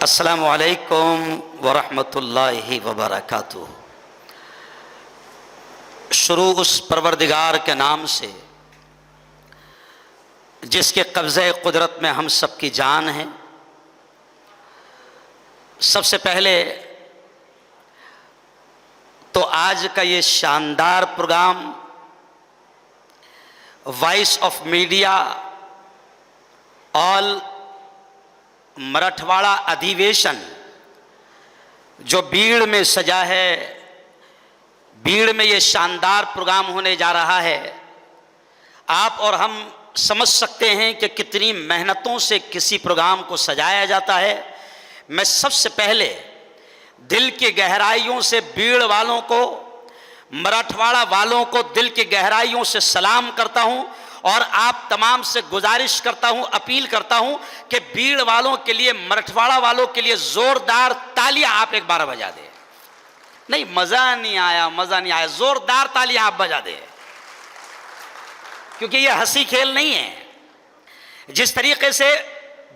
अस्सलामु अलैकुम वरहमतुल्लाहि वबरकातुह। शुरू उस परवरदिगार के नाम से जिसके कब्ज़े कुदरत में हम सब की जान है। सबसे पहले तो आज का ये शानदार program voice of media all Marathwada अधिवेशन जो बीड़ में सजा है, बीड़ में ये शानदार प्रोग्राम होने जा रहा है। आप और हम समझ सकते हैं कि कितनी मेहनतों से किसी प्रोग्राम को सजाया जाता है। मैं सबसे पहले दिल की गहराइयों से बीड़ वालों को, मराठवाड़ा वालों को दिल की गहराइयों से सलाम करता हूं और आप तमाम से गुजारिश करता हूं, अपील करता हूं कि बीड़ वालों के लिए, मराठवाड़ा वालों के लिए जोरदार तालियां आप एक बार बजा दें। नहीं, मजा नहीं आया, जोरदार तालियां आप बजा दें, क्योंकि यह हंसी खेल नहीं है। जिस तरीके से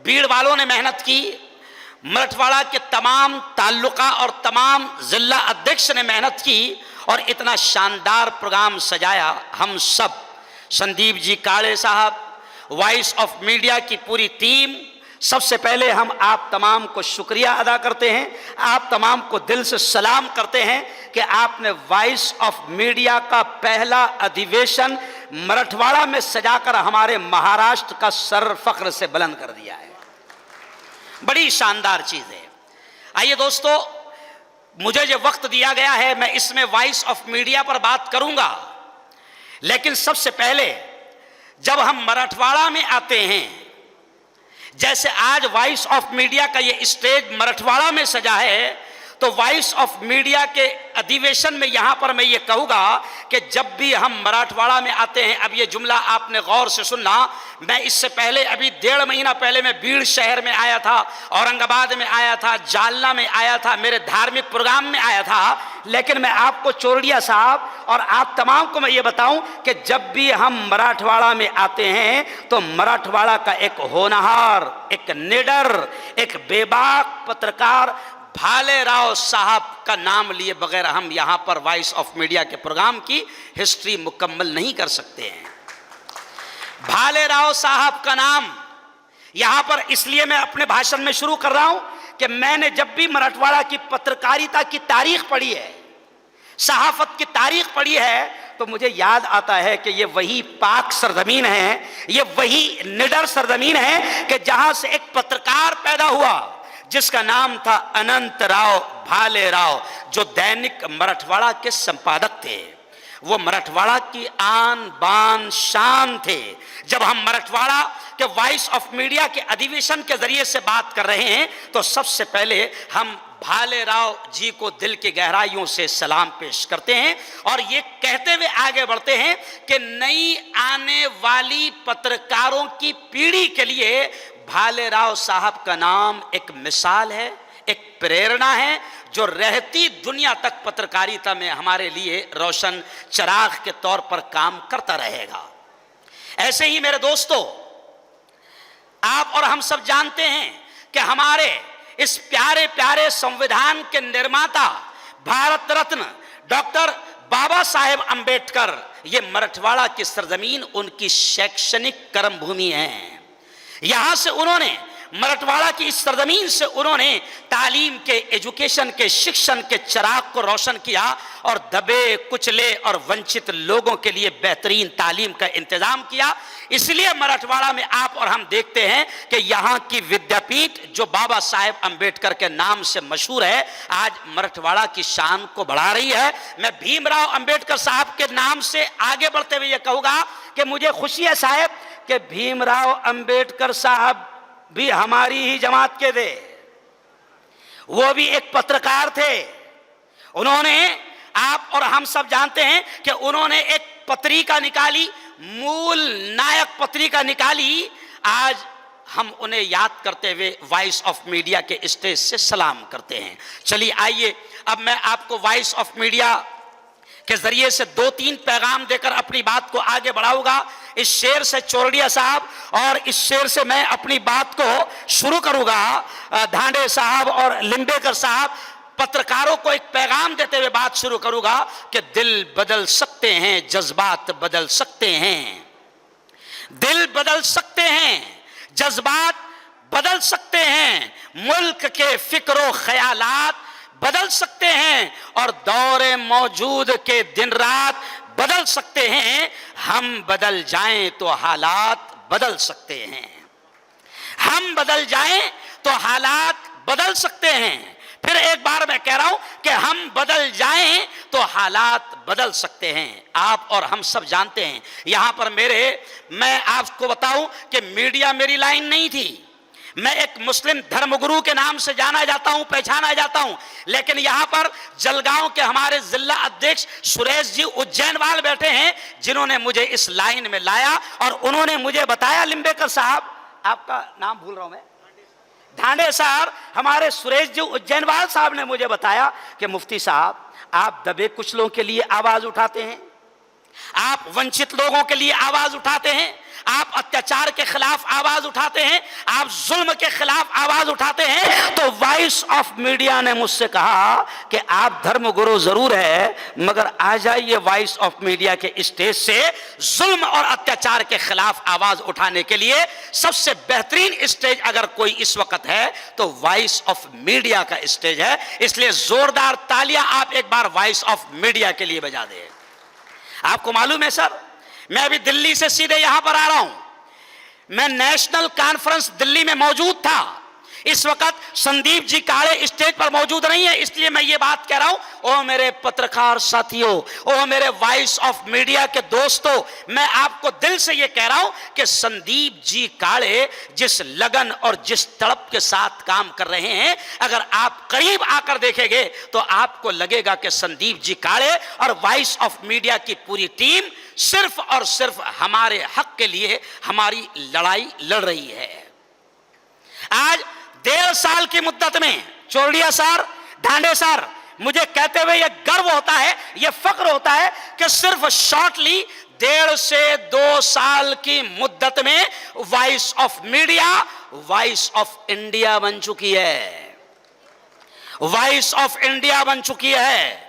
बीड़ वालों ने मेहनत की, मराठवाड़ा के तमाम ताल्लुका और तमाम जिला अध्यक्ष ने मेहनत की और इतना शानदार प्रोग्राम सजाया। हम सब, संदीप जी काले साहब, वॉइस ऑफ मीडिया की पूरी टीम, सबसे पहले हम आप तमाम को शुक्रिया अदा करते हैं, आप तमाम को दिल से सलाम करते हैं कि आपने वॉइस ऑफ मीडिया का पहला अधिवेशन मराठवाड़ा में सजाकर हमारे महाराष्ट्र का सर फख्र से बुलंद कर दिया है। बड़ी शानदार चीज है। आइए दोस्तों, मुझे जो वक्त दिया गया है मैं इसमें वॉइस ऑफ मीडिया पर बात करूंगा, लेकिन सबसे पहले जब हम मराठवाड़ा में आते हैं, जैसे आज वॉइस ऑफ मीडिया का ये स्टेज मराठवाड़ा में सजा है, तो वॉइस ऑफ मीडिया के अधिवेशन में यहां पर मैं ये कहूंगा कि जब भी हम मराठवाड़ा में आते हैं, अब ये जुमला आपने गौर से सुनना, मैं इससे पहले अभी 1.5 महीना पहले मैं बीड़ शहर में आया था, औरंगाबाद में आया था, जालना में आया था, मेरे धार्मिक प्रोग्राम में आया था। लेकिन मैं आपको, चोरडिया साहब और आप तमाम को मैं ये बताऊं कि जब भी हम मराठवाड़ा में आते हैं तो मराठवाड़ा का एक होनहार, एक निडर, एक बेबाक पत्रकार भालेराव साहब का नाम लिए बगैर हम यहां पर वॉइस ऑफ मीडिया के प्रोग्राम की हिस्ट्री मुकम्मल नहीं कर सकते हैं। भालेराव साहब का नाम यहां पर इसलिए मैं अपने भाषण में शुरू कर रहा हूं कि मैंने जब भी मराठवाड़ा की पत्रकारिता की तारीख पढ़ी है, सहाफत की तारीख पढ़ी है, तो मुझे याद आता है कि ये वही पाक सरजमीन है, ये वही निडर सरजमीन है कि जहां से एक पत्रकार पैदा हुआ जिसका नाम था अनंतराव भालेराव, जो दैनिक मराठवाड़ा के संपादक थे। वो मराठवाड़ा की आन बान शान थे। जब हम मराठवाड़ा के वॉइस ऑफ मीडिया के अधिवेशन के जरिए से बात कर रहे हैं तो सबसे पहले हम भालेराव जी को दिल की गहराइयों से सलाम पेश करते हैं और ये कहते हुए आगे बढ़ते हैं कि नई आने वाली पत्रकारों की पीढ़ी के लिए भालेराव साहब का नाम एक मिसाल है, एक प्रेरणा है, जो रहती दुनिया तक पत्रकारिता में हमारे लिए रोशन चिराग के तौर पर काम करता रहेगा। ऐसे ही मेरे दोस्तों, आप और हम सब जानते हैं कि हमारे इस प्यारे प्यारे संविधान के निर्माता भारत रत्न डॉक्टर बाबा साहेब अंबेडकर, ये मराठवाड़ा की सरजमीन उनकी शैक्षणिक कर्मभूमि है। यहां से उन्होंने, मराठवाड़ा की इस सरजमीन से उन्होंने तालीम के, एजुकेशन के, शिक्षण के चिराग को रोशन किया और दबे कुचले और वंचित लोगों के लिए बेहतरीन तालीम का इंतजाम किया। इसलिए मराठवाड़ा में आप और हम देखते हैं कि यहाँ की विद्यापीठ जो बाबा साहेब अंबेडकर के नाम से मशहूर है, आज मराठवाड़ा की शान को बढ़ा रही है। मैं भीमराव अंबेडकर साहब के नाम से आगे बढ़ते हुए यह कहूंगा कि मुझे खुशी है साहब कि भीमराव अंबेडकर साहब भी हमारी ही जमात के थे। वो भी एक पत्रकार थे। उन्होंने, आप और हम सब जानते हैं कि उन्होंने एक पत्रिका निकाली, मूल नायक पत्रिका निकाली। आज हम उन्हें याद करते हुए वॉइस ऑफ मीडिया के स्टेज से सलाम करते हैं। चलिए आइए, अब मैं आपको वॉइस ऑफ मीडिया के जरिए से 2-3 पैगाम देकर अपनी बात को आगे बढ़ाऊंगा। इस शेर से चौरड़िया साहब और इस शेर से मैं अपनी बात को शुरू करूंगा। धांडे साहब और लिंबेकर साहब, पत्रकारों को एक पैगाम देते हुए बात शुरू करूंगा कि दिल बदल सकते हैं, जज्बात बदल सकते हैं। दिल बदल सकते हैं, जज्बात बदल सकते हैं, मुल्क के फिक्रो ख्यालात बदल सकते हैं और दौरे मौजूद के दिन रात बदल सकते हैं। हम बदल जाएं तो हालात बदल सकते हैं। हम बदल जाएं तो हालात बदल सकते हैं। फिर एक बार मैं कह रहा हूं कि हम बदल जाएं तो हालात बदल सकते हैं। आप और हम सब जानते हैं, यहां पर मैं आपको बताऊं कि मीडिया मेरी लाइन नहीं थी। मैं एक मुस्लिम धर्मगुरु के नाम से जाना जाता हूं, पहचाना जाता हूं, लेकिन यहां पर जलगांव के हमारे जिला अध्यक्ष सुरेश जी उज्जैनवाल बैठे हैं, जिन्होंने मुझे इस लाइन में लाया और उन्होंने मुझे बताया, लिंबेकर साहब, आपका नाम भूल रहा हूं मैं, धांडे साहब, हमारे सुरेश जी उज्जैनवाल साहब ने मुझे बताया कि मुफ्ती साहब, आप दबे कुचलों के लिए आवाज उठाते हैं, आप वंचित लोगों के लिए आवाज उठाते हैं, आप अत्याचार के खिलाफ आवाज उठाते हैं, आप जुल्म के खिलाफ आवाज उठाते हैं। तो वॉइस ऑफ मीडिया ने मुझसे कहा कि आप धर्मगुरु जरूर है, मगर आ जाइए वॉइस ऑफ मीडिया के स्टेज से जुल्म और अत्याचार के खिलाफ आवाज उठाने के लिए सबसे बेहतरीन स्टेज अगर कोई इस वक्त है तो वॉइस ऑफ मीडिया का स्टेज है। इसलिए जोरदार तालियां आप एक बार वॉइस ऑफ मीडिया के लिए बजा दें। आपको मालूम है सर, मैं अभी दिल्ली से सीधे यहां पर आ रहा हूं। मैं नेशनल कॉन्फ्रेंस दिल्ली में मौजूद था। इस वक्त संदीप जी काले स्टेज पर मौजूद नहीं है, इसलिए मैं ये बात कह रहा हूं। ओ मेरे पत्रकार साथियों, ओ मेरे वॉइस ऑफ मीडिया के दोस्तों, मैं आपको दिल से ये कह रहा हूं कि संदीप जी काले जिस लगन और जिस तड़प के साथ काम कर रहे हैं, अगर आप करीब आकर देखेंगे तो आपको लगेगा कि संदीप जी काले और वॉइस ऑफ मीडिया की पूरी टीम सिर्फ और सिर्फ हमारे हक के लिए हमारी लड़ाई लड़ रही है। आज 1.5 साल की मुद्दत में चौरड़िया सर, धांडे सर, मुझे कहते हुए यह गर्व होता है, यह फक्र होता है कि सिर्फ शॉर्टली 1.5 से 2 साल की मुद्दत में voice of media voice of India बन चुकी है। वॉइस ऑफ इंडिया बन चुकी है।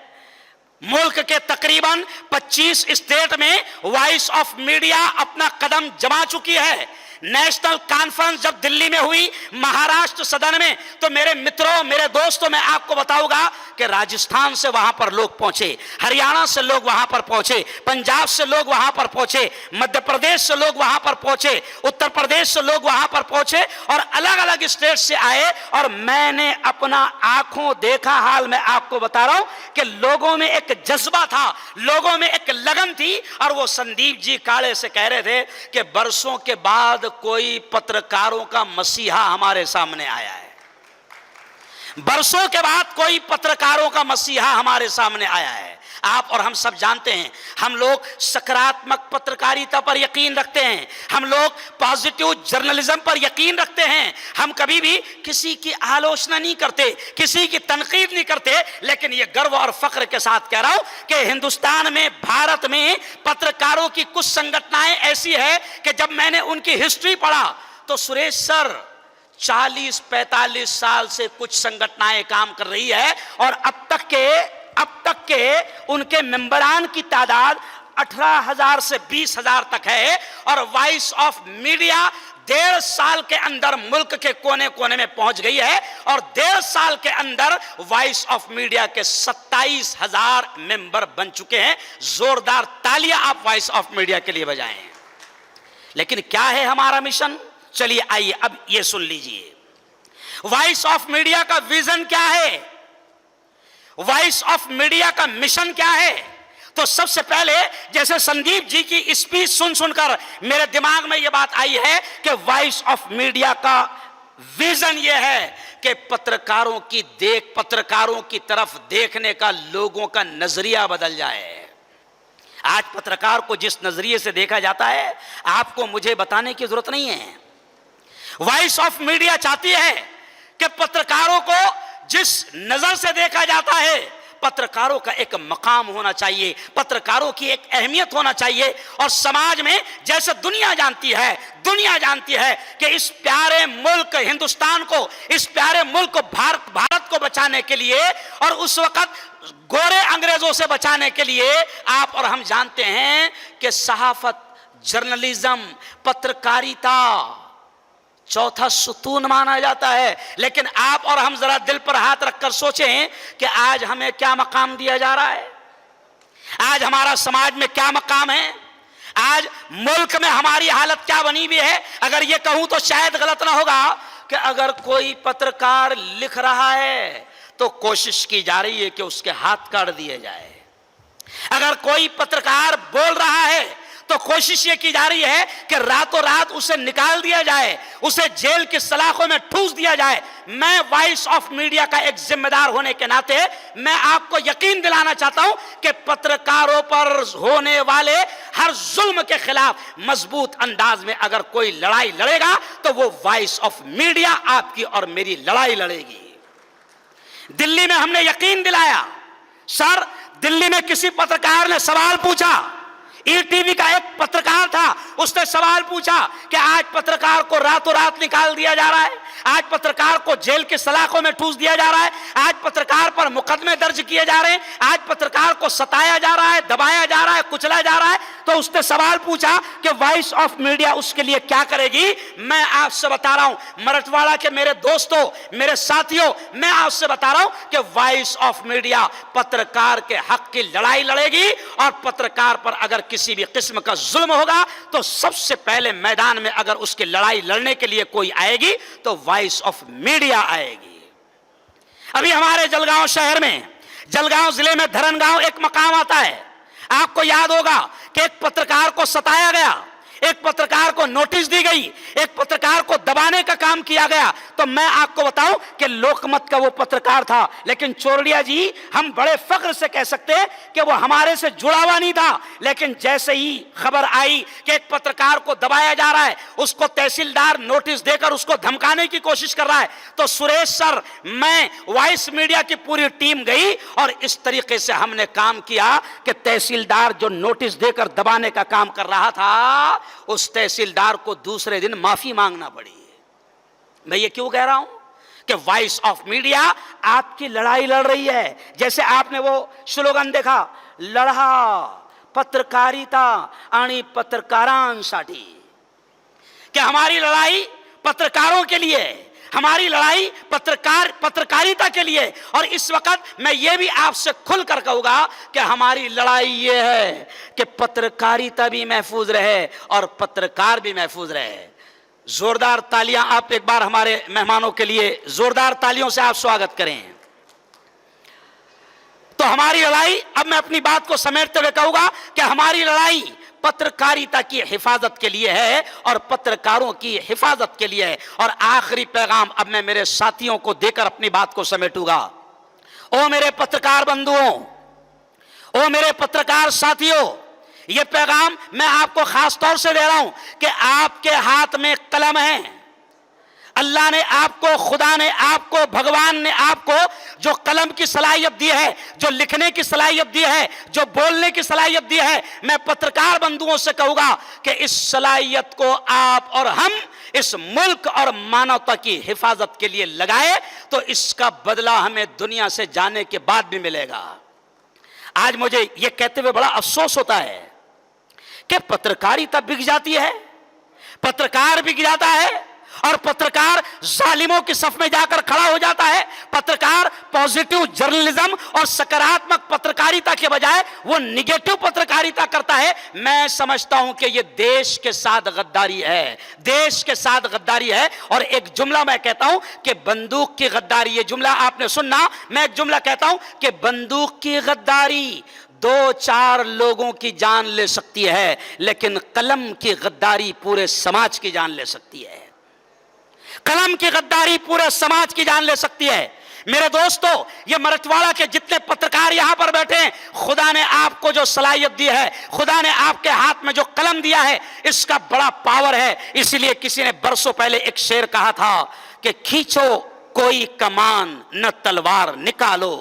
मुल्क के तकरीबन 25 स्टेट में वॉइस ऑफ मीडिया अपना कदम जमा चुकी है। नेशनल कॉन्फ्रेंस जब दिल्ली में हुई, महाराष्ट्र सदन में, तो मेरे मित्रों, मेरे दोस्तों, मैं आपको बताऊंगा कि राजस्थान से वहां पर लोग पहुंचे, हरियाणा से लोग वहां पर पहुंचे, पंजाब से लोग वहां पर पहुंचे, मध्य प्रदेश से लोग वहां पर पहुंचे, उत्तर प्रदेश से लोग वहां पर पहुंचे और अलग अलग स्टेट से आए। और मैंने अपना आंखों देखा हाल मैं आपको बता रहा हूं कि लोगों में एक जज्बा था, लोगों में एक लगन थी। और वो संदीप जी काले से कह रहे थे कि बरसों के बाद कोई पत्रकारों का मसीहा हमारे सामने आया है। बरसों के बाद कोई पत्रकारों का मसीहा हमारे सामने आया है। आप और हम सब जानते हैं, हम लोग सकारात्मक पत्रकारिता पर यकीन रखते हैं, हम लोग पॉजिटिव जर्नलिज्म पर यकीन रखते हैं। हम कभी भी किसी की आलोचना नहीं करते, किसी की तनकीद नहीं करते। लेकिन यह गर्व और फख्र के साथ कह रहा हूं कि हिंदुस्तान में, भारत में पत्रकारों की कुछ संगठनाएं ऐसी है कि जब मैंने उनकी हिस्ट्री पढ़ा तो सुरेश सर 40-45 साल से कुछ संगठनाएं काम कर रही है और अब तक के उनके मेंबरान की तादाद 18,000 से 20,000 तक है। और वॉइस ऑफ मीडिया 1.5 साल के अंदर मुल्क के कोने कोने में पहुंच गई है और 1.5 साल के अंदर वॉइस ऑफ मीडिया के 27,000 मेंबर बन चुके हैं। जोरदार तालियां आप वॉइस ऑफ मीडिया के लिए बजाएं। लेकिन क्या है हमारा मिशन? चलिए आइए अब ये सुन लीजिए, वॉइस ऑफ मीडिया का विजन क्या है, वॉइस ऑफ मीडिया का मिशन क्या है। तो सबसे पहले, जैसे संदीप जी की स्पीच सुनकर मेरे दिमाग में यह बात आई है कि वॉइस ऑफ मीडिया का विजन यह है कि पत्रकारों की तरफ देखने का लोगों का नजरिया बदल जाए। आज पत्रकार को जिस नजरिए से देखा जाता है, आपको मुझे बताने की जरूरत नहीं है। वॉइस ऑफ मीडिया चाहती है कि पत्रकारों को जिस नजर से देखा जाता है, पत्रकारों का एक मकाम होना चाहिए, पत्रकारों की एक अहमियत होना चाहिए। और समाज में जैसे दुनिया जानती है कि इस प्यारे मुल्क हिंदुस्तान को, इस प्यारे मुल्क को, भारत को बचाने के लिए और उस वक्त गोरे अंग्रेजों से बचाने के लिए आप और हम जानते हैं कि सहाफत, जर्नलिज्म, पत्रकारिता चौथा सुतून माना जाता है। लेकिन आप और हम जरा दिल पर हाथ रखकर सोचें कि आज हमें क्या मकाम दिया जा रहा है, आज हमारा समाज में क्या मकाम है, आज मुल्क में हमारी हालत क्या बनी हुई है। अगर यह कहूं तो शायद गलत ना होगा कि अगर कोई पत्रकार लिख रहा है तो कोशिश की जा रही है कि उसके हाथ काट दिए जाए, अगर कोई पत्रकार बोल रहा है तो कोशिश यह की जा रही है कि रातों रात उसे निकाल दिया जाए, उसे जेल की सलाखों में ठूस दिया जाए। मैं वॉइस ऑफ मीडिया का एक जिम्मेदार होने के नाते मैं आपको यकीन दिलाना चाहता हूं कि पत्रकारों पर होने वाले हर जुल्म के खिलाफ मजबूत अंदाज में अगर कोई लड़ाई लड़ेगा तो वो वॉइस ऑफ मीडिया आपकी और मेरी लड़ाई लड़ेगी। दिल्ली में हमने यकीन दिलाया, सर दिल्ली में किसी पत्रकार ने सवाल पूछा, ईटीवी का एक पत्रकार था, उसने सवाल पूछा कि आज पत्रकार को रातों रात निकाल दिया जा रहा है, आज पत्रकार को जेल की सलाखों में ठूस दिया जा रहा है, आज पत्रकार पर मुकदमे दर्ज किए जा रहे हैं, आज पत्रकार को सताया जा रहा है, दबाया जा रहा है, कुचला जा रहा है। तो उसने सवाल पूछा कि वॉइस ऑफ मीडिया उसके लिए क्या करेगी। मैं आपसे बता रहा हूं, मराठवाड़ा के मेरे दोस्तों, मेरे साथियों, मैं आपसे बता रहा हूं कि वॉइस ऑफ मीडिया पत्रकार के हक की लड़ाई लड़ेगी और पत्रकार पर अगर किसी भी किस्म का जुल्म होगा तो सबसे पहले मैदान में अगर उसकी लड़ाई लड़ने के लिए कोई आएगी तो वॉइस ऑफ मीडिया आएगी। अभी हमारे जलगांव शहर में, जलगांव जिले में धरनगांव एक मकाम आता है, आपको याद होगा कि एक पत्रकार को सताया गया, एक पत्रकार को नोटिस दी गई, एक पत्रकार को दबाने का काम किया गया। तो मैं आपको बताऊं कि लोकमत का वो पत्रकार था, लेकिन चोरडिया जी हम बड़े फख्र से कह सकते हैं कि वो हमारे से जुड़ा हुआ नहीं था। लेकिन जैसे ही खबर आई कि एक पत्रकार को दबाया जा रहा है, उसको तहसीलदार नोटिस देकर उसको धमकाने की कोशिश कर रहा है, तो सुरेश सर, मैं, वॉइस मीडिया की पूरी टीम गई और इस तरीके से हमने काम किया कि तहसीलदार जो नोटिस देकर दबाने का काम कर रहा था उस तहसीलदार को दूसरे दिन माफी मांगना पड़ी। मैं ये क्यों कह रहा हूं कि वॉइस ऑफ मीडिया आपकी लड़ाई लड़ रही है। जैसे आपने वो स्लोगन देखा, लढा पत्रकारिता आणि पत्रकारांसाठी, कि हमारी लड़ाई पत्रकारों के लिए, हमारी लड़ाई पत्रकारिता के लिए। और इस वक्त मैं ये भी आपसे खुलकर कहूंगा कि हमारी लड़ाई ये है कि पत्रकारिता भी महफूज रहे और पत्रकार भी महफूज रहे। जोरदार तालियां आप एक बार हमारे मेहमानों के लिए, जोरदार तालियों से आप स्वागत करें। तो हमारी लड़ाई, अब मैं अपनी बात को समेटते हुए कहूंगा कि हमारी लड़ाई पत्रकारिता की हिफाजत के लिए है और पत्रकारों की हिफाजत के लिए है। और आखिरी पैगाम अब मैं मेरे साथियों को देकर अपनी बात को समेटूंगा। ओ मेरे पत्रकार बंधुओं, ओ मेरे पत्रकार साथियों, यह पैगाम मैं आपको खास तौर से दे रहा हूं कि आपके हाथ में कलम है। अल्लाह ने आपको, खुदा ने आपको, भगवान ने आपको जो कलम की सलाहियत दी है, जो लिखने की सलाहियत दी है, जो बोलने की सलाहियत दी है, मैं पत्रकार बंधुओं से कहूंगा कि इस सलाहियत को आप और हम इस मुल्क और मानवता की हिफाजत के लिए लगाए तो इसका बदला हमें दुनिया से जाने के बाद भी मिलेगा। आज मुझे यह कहते हुए बड़ा अफसोस होता है कि पत्रकारिता बिक जाती है, पत्रकार बिक जाता है और पत्रकार जालिमों की सफ में जाकर खड़ा हो जाता है। पत्रकार पॉजिटिव जर्नलिज्म और सकारात्मक पत्रकारिता के बजाय वो निगेटिव पत्रकारिता करता है। मैं समझता हूं कि ये देश के साथ गद्दारी है, देश के साथ गद्दारी है। और एक जुमला मैं कहता हूं कि बंदूक की गद्दारी, ये जुमला आपने सुनना, मैं एक जुमला कहता हूं कि बंदूक की गद्दारी 2-4 लोगों की जान ले सकती है, लेकिन कलम की गद्दारी पूरे समाज की जान ले सकती है। कलम की गद्दारी पूरे समाज की जान ले सकती है। मेरे दोस्तों, ये मराठवाड़ा के जितने पत्रकार यहां पर बैठे हैं, खुदा ने आपको जो सलाहियत दी है, खुदा ने आपके हाथ में जो कलम दिया है, इसका बड़ा पावर है। इसलिए किसी ने बरसों पहले एक शेर कहा था कि खींचो कोई कमान न तलवार निकालो,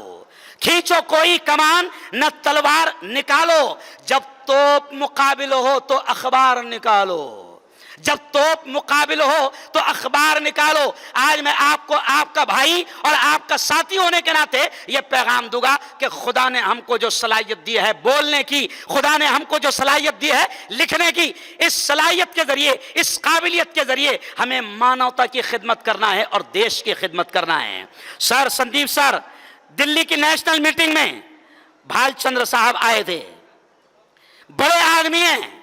खींचो कोई कमान न तलवार निकालो, जब तोप मुकाबिल हो तो अखबार निकालो, जब तोप मुकाबिल हो तो अखबार निकालो। आज मैं आपको आपका भाई और आपका साथी होने के नाते यह पैगाम दूंगा कि खुदा ने हमको जो सलाहियत दी है बोलने की, खुदा ने हमको जो सलाहियत दी है लिखने की, इस सलाहियत के जरिए, इस काबिलियत के जरिए हमें मानवता की खिदमत करना है और देश की खिदमत करना है। सर संदीप सर दिल्ली की नेशनल मीटिंग में भालचंद्र साहब आए थे, बड़े आदमी हैं,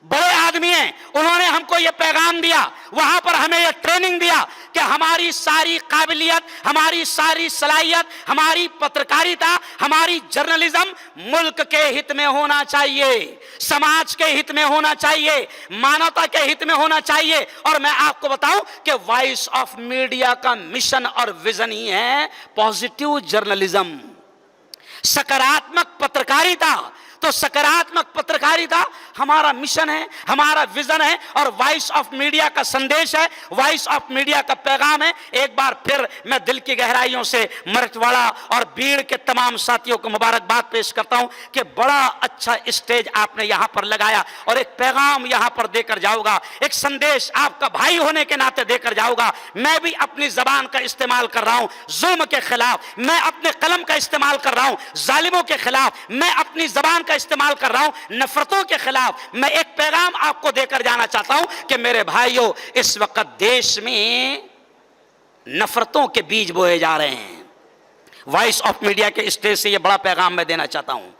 बड़े आदमी हैं, उन्होंने हमको यह पैगाम दिया, वहां पर हमें यह ट्रेनिंग दिया कि हमारी सारी काबिलियत, हमारी सारी सलाहियत, हमारी पत्रकारिता, हमारी जर्नलिज्म मुल्क के हित में होना चाहिए, समाज के हित में होना चाहिए, मानवता के हित में होना चाहिए। और मैं आपको बताऊं कि वॉइस ऑफ मीडिया का मिशन और विजन ही है पॉजिटिव जर्नलिज्म, सकारात्मक पत्रकारिता। तो सकारात्मक पत्रकारिता हमारा मिशन है, हमारा विजन है और वॉइस ऑफ मीडिया का संदेश है, वॉइस ऑफ मीडिया का पैगाम है। एक बार फिर मैं दिल की गहराइयों से मराठवाड़ा और बीड़ के तमाम साथियों को मुबारकबाद पेश करता हूं कि बड़ा अच्छा स्टेज आपने यहां पर लगाया और एक पैगाम यहां पर देकर जाऊंगा, एक संदेश आपका भाई होने के नाते देकर जाऊंगा। मैं भी अपनी जबान का इस्तेमाल कर रहा हूं जुल्म के खिलाफ, मैं अपने कलम का इस्तेमाल कर रहा हूं जालिमों के खिलाफ, मैं अपनी जबान का इस्तेमाल कर रहा हूं नफरतों के खिलाफ। मैं एक पैगाम आपको देकर जाना चाहता हूं कि मेरे भाइयों, इस वक्त देश में नफरतों के बीज बोए जा रहे हैं। वॉइस ऑफ मीडिया के स्टेज से यह बड़ा पैगाम मैं देना चाहता हूं।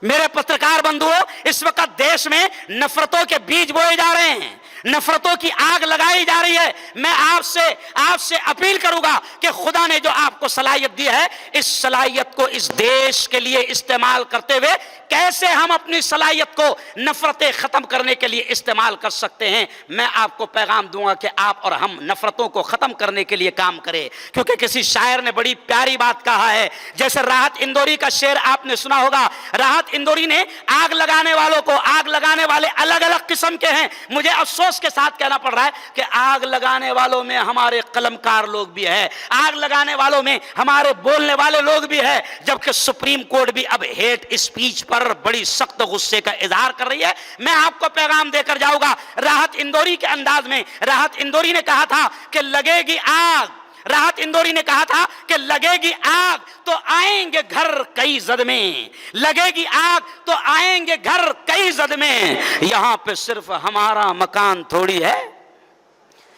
मेरे पत्रकार बंधुओं, इस वक्त देश में नफरतों के बीज बोए जा रहे हैं, नफरतों की आग लगाई जा रही है। मैं आपसे अपील करूंगा कि खुदा ने जो आपको सलाहियत दी है, इस सलाहियत को इस देश के लिए इस्तेमाल करते हुए कैसे हम अपनी सलाहियत को नफरतें खत्म करने के लिए इस्तेमाल कर सकते हैं, मैं आपको पैगाम दूंगा कि आप और हम नफरतों को खत्म करने के लिए काम करें। क्योंकि किसी शायर ने बड़ी प्यारी बात कहा है, जैसे राहत इंदौरी का शेर आपने सुना होगा। राहत इंदौरी ने आग लगाने वालों को, आग लगाने वाले अलग अलग किस्म के हैं, मुझे अफसोस के साथ कहना पड़ रहा है कि आग लगाने वालों में हमारे कलमकार लोग भी है, आग लगाने वालों में हमारे बोलने वाले लोग भी है, जबकि सुप्रीम कोर्ट भी अब हेट स्पीच पर बड़ी सख्त गुस्से का इजहार कर रही है। मैं आपको पैगाम देकर जाऊंगा राहत इंदौरी के अंदाज में। राहत इंदौरी ने कहा था कि लगेगी आग, राहत इंदौरी ने कहा था कि लगेगी आग तो आएंगे घर कई जद में, लगेगी आग तो आएंगे घर कई जद में, यहां पे सिर्फ हमारा मकान थोड़ी है,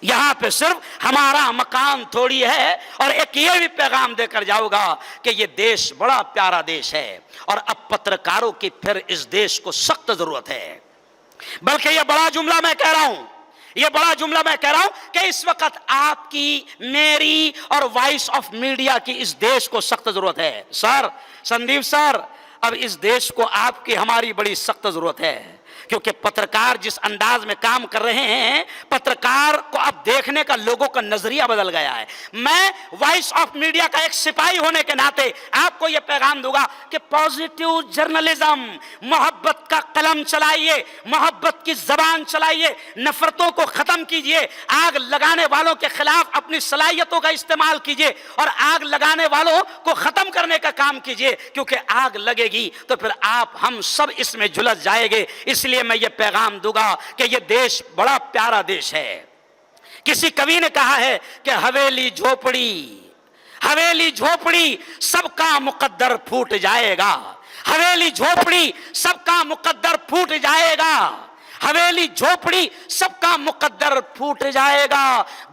यहां पे सिर्फ हमारा मकान थोड़ी है। और एक ये भी पैगाम देकर जाऊंगा कि ये देश बड़ा प्यारा देश है और अब पत्रकारों की फिर इस देश को सख्त जरूरत है। बल्कि ये बड़ा जुमला मैं कह रहा हूं, ये बड़ा जुमला मैं कह रहा हूं कि इस वक्त आपकी, मेरी और वॉइस ऑफ मीडिया की इस देश को सख्त जरूरत है। सर संदीप सर, अब इस देश को आपकी, हमारी बड़ी सख्त जरूरत है। क्योंकि पत्रकार जिस अंदाज में काम कर रहे हैं, पत्रकार को अब देखने का लोगों का नजरिया बदल गया है। मैं वॉइस ऑफ मीडिया का एक सिपाही होने के नाते आपको यह पैगाम दूंगा कि पॉजिटिव जर्नलिज्म, मोहब्बत का कलम चलाइए, मोहब्बत की जबान चलाइए, नफरतों को खत्म कीजिए, आग लगाने वालों के खिलाफ अपनी सलाहियतों का इस्तेमाल कीजिए और आग लगाने वालों को खत्म करने का काम कीजिए। क्योंकि आग लगेगी तो फिर आप, हम सब इसमें झुलस जाएंगे। इसलिए मैं ये पैगाम दूंगा कि ये देश बड़ा प्यारा देश है। किसी कवि ने कहा है कि हवेली झोपड़ी, हवेली झोपड़ी सबका मुकद्दर फूट जाएगा, हवेली झोपड़ी सबका मुकद्दर फूट जाएगा, हवेली झोपड़ी सबका मुकद्दर फूट जाएगा।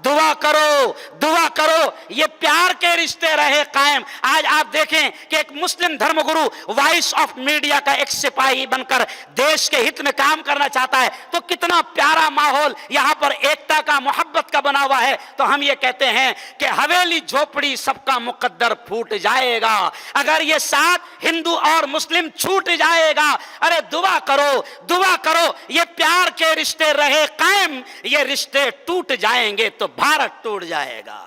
दुआ करो, दुआ करो ये प्यार के रिश्ते रहे कायम। आज आप देखें कि एक मुस्लिम धर्मगुरु वॉइस ऑफ मीडिया का एक सिपाही बनकर देश के हित में काम करना चाहता है, तो कितना प्यारा माहौल यहां पर एकता का, मोहब्बत का बना हुआ है। तो हम ये कहते हैं कि हवेली झोपड़ी सबका मुकद्दर फूट जाएगा, अगर ये साथ हिंदू और मुस्लिम छूट जाएगा। अरे दुआ करो, दुआ करो ये प्यार के रिश्ते रहे कायम, ये रिश्ते टूट जाएंगे तो भारत टूट जाएगा।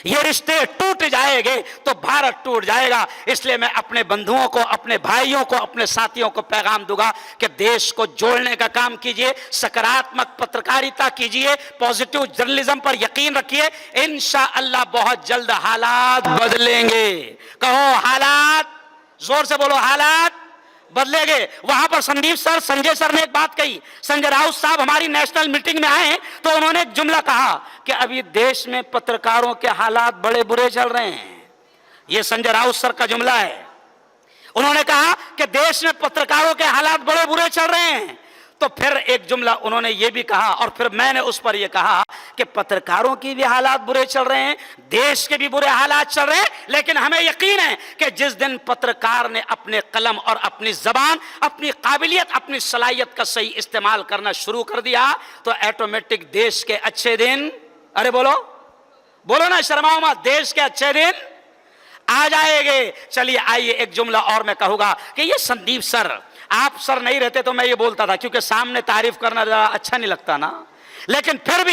ये रिश्ते टूट जाएंगे तो भारत टूट जाएगा। इसलिए मैं अपने बंधुओं को, अपने भाइयों को, अपने साथियों को पैगाम दूंगा कि देश को जोड़ने का काम कीजिए, सकारात्मक पत्रकारिता कीजिए, पॉजिटिव जर्नलिज्म पर यकीन रखिए। इंशाअल्लाह बहुत जल्द हालात बदलेंगे। कहो हालात, जोर से बोलो, हालात बदलेंगे। वहां पर संदीप सर, संजय सर ने एक बात कही। संजय राउत साहब हमारी नेशनल मीटिंग में आए तो उन्होंने एक जुमला कहा कि अभी देश में पत्रकारों के हालात बड़े बुरे चल रहे हैं। यह संजय राउत सर का जुमला है। उन्होंने कहा कि देश में पत्रकारों के हालात बड़े बुरे चल रहे हैं। तो फिर एक जुमला उन्होंने ये भी कहा और फिर मैंने उस पर यह कहा कि पत्रकारों की भी हालात बुरे चल रहे हैं, देश के भी बुरे हालात चल रहे हैं, लेकिन हमें यकीन है कि जिस दिन पत्रकार ने अपने कलम और अपनी जबान, अपनी काबिलियत, अपनी सलाहियत का सही इस्तेमाल करना शुरू कर दिया तो ऑटोमेटिक देश के अच्छे दिन, अरे बोलो बोलो ना, शर्माओ मत, देश के अच्छे दिन आ जाएंगे। चलिए आइए एक जुमला और मैं कहूंगा कि ये संदीप सर, आप सर नहीं रहते तो मैं ये बोलता था, क्योंकि सामने तारीफ करना जरा अच्छा नहीं लगता ना, लेकिन फिर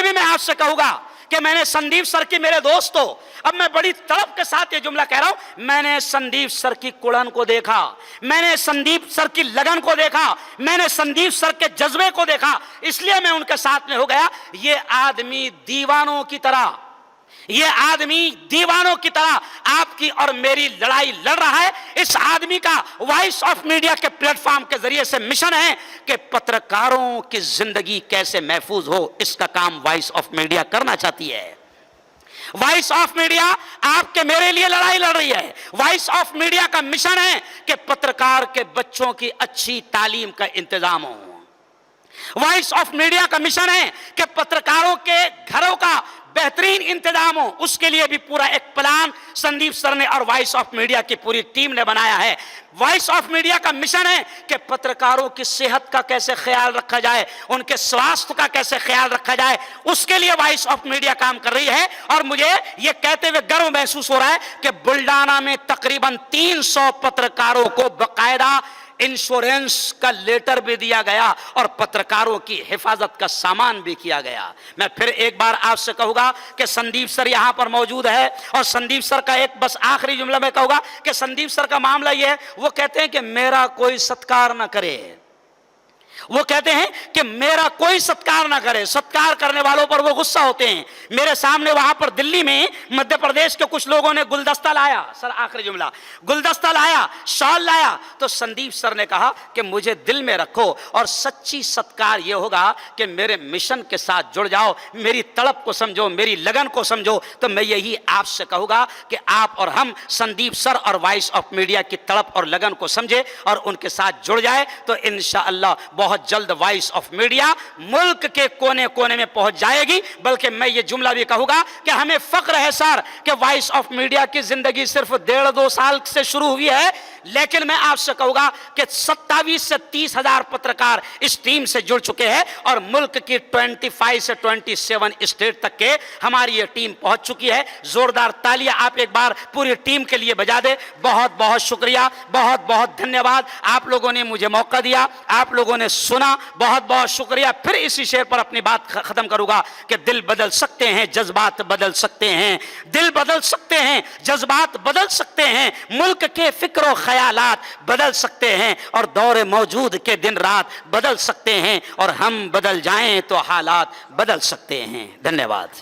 भी मैं आपसे कहूंगा कि मैंने संदीप सर की, मेरे दोस्तों, अब मैं बड़ी तड़प के साथ ये जुमला कह रहा हूं, मैंने संदीप सर की कुड़न को देखा, मैंने संदीप सर की लगन को देखा, मैंने संदीप सर के जज्बे को देखा, इसलिए मैं उनके साथ में हो गया। ये आदमी दीवानों की तरह, ये आदमी दीवानों की तरह आपकी और मेरी लड़ाई लड़ रहा है। इस आदमी का वॉइस ऑफ मीडिया के प्लेटफॉर्म के जरिए से मिशन है कि पत्रकारों की जिंदगी कैसे महफूज हो, इसका काम वॉइस ऑफ मीडिया करना चाहती है। वॉइस ऑफ मीडिया आपके मेरे लिए लड़ाई लड़ रही है। वॉइस ऑफ मीडिया का मिशन है कि पत्रकार के बच्चों की अच्छी तालीम का इंतजाम हो। वॉइस ऑफ मीडिया का मिशन है कि पत्रकारों के घरों का बेहतरीन इंतजाम हो। उसके लिए भी पूरा एक प्लान संदीप सर ने और वॉइस ऑफ मीडिया की पूरी टीम ने बनाया है। वॉइस ऑफ मीडिया का मिशन है कि पत्रकारों की सेहत का कैसे ख्याल रखा जाए, उनके स्वास्थ्य का कैसे ख्याल रखा जाए, उसके लिए वॉइस ऑफ मीडिया काम कर रही है। और मुझे यह कहते हुए गर्व महसूस हो रहा है कि बुल्डाना में तकरीबन 300 पत्रकारों को बाकायदा इंश्योरेंस का लेटर भी दिया गया और पत्रकारों की हिफाजत का सामान भी किया गया। मैं फिर एक बार आपसे कहूंगा कि संदीप सर यहां पर मौजूद है और संदीप सर का एक बस आखिरी जुमला मैं कहूंगा कि संदीप सर का मामला यह है, वो कहते हैं कि मेरा कोई सत्कार ना करे, वो कहते हैं कि मेरा कोई सत्कार ना करे, सत्कार करने वालों पर वो गुस्सा होते हैं। मेरे सामने वहां पर दिल्ली में मध्य प्रदेश के कुछ लोगों ने गुलदस्ता लाया, सर आखिरी जुमला, गुलदस्ता लाया, शॉल लाया, तो संदीप सर ने कहा कि मुझे दिल में रखो और सच्ची सत्कार ये होगा कि मेरे मिशन के साथ जुड़ जाओ, मेरी तड़प को समझो, मेरी लगन को समझो। तो मैं यही आपसे कहूंगा कि आप और हम संदीप सर और वॉइस ऑफ मीडिया की तड़प और लगन को समझे और उनके साथ जुड़ जाए तो इंशाअल्लाह बहुत जल्द वॉइस ऑफ मीडिया मुल्क के कोने कोने में पहुंच जाएगी। बल्कि मैं ये जुमला भी कहूंगा कि हमें फक्र है सर कि वॉइस ऑफ मीडिया की जिंदगी सिर्फ 1.5-2 साल से शुरू हुई है, लेकिन मैं आपसे कहूंगा कि 27 से 30 हजार पत्रकार इस टीम से जुड़ चुके हैं और मुल्क की 25 से 27 स्टेट तक के हमारी ये टीम पहुंच चुकी है। जोरदार तालियां आप एक बार पूरी टीम के लिए बजा दे। बहुत बहुत शुक्रिया, बहुत बहुत धन्यवाद। आप लोगों ने मुझे मौका दिया, आप लोगों ने सुना, बहुत बहुत शुक्रिया। फिर इसी शेर पर अपनी बात खत्म करूंगा कि दिल बदल सकते हैं, जज्बात बदल सकते हैं, दिल बदल सकते हैं, जज्बात बदल सकते हैं, मुल्क के फिक्र ख्यालात बदल सकते हैं और दौर मौजूद के दिन रात बदल सकते हैं और हम बदल जाएं तो हालात बदल सकते हैं। धन्यवाद।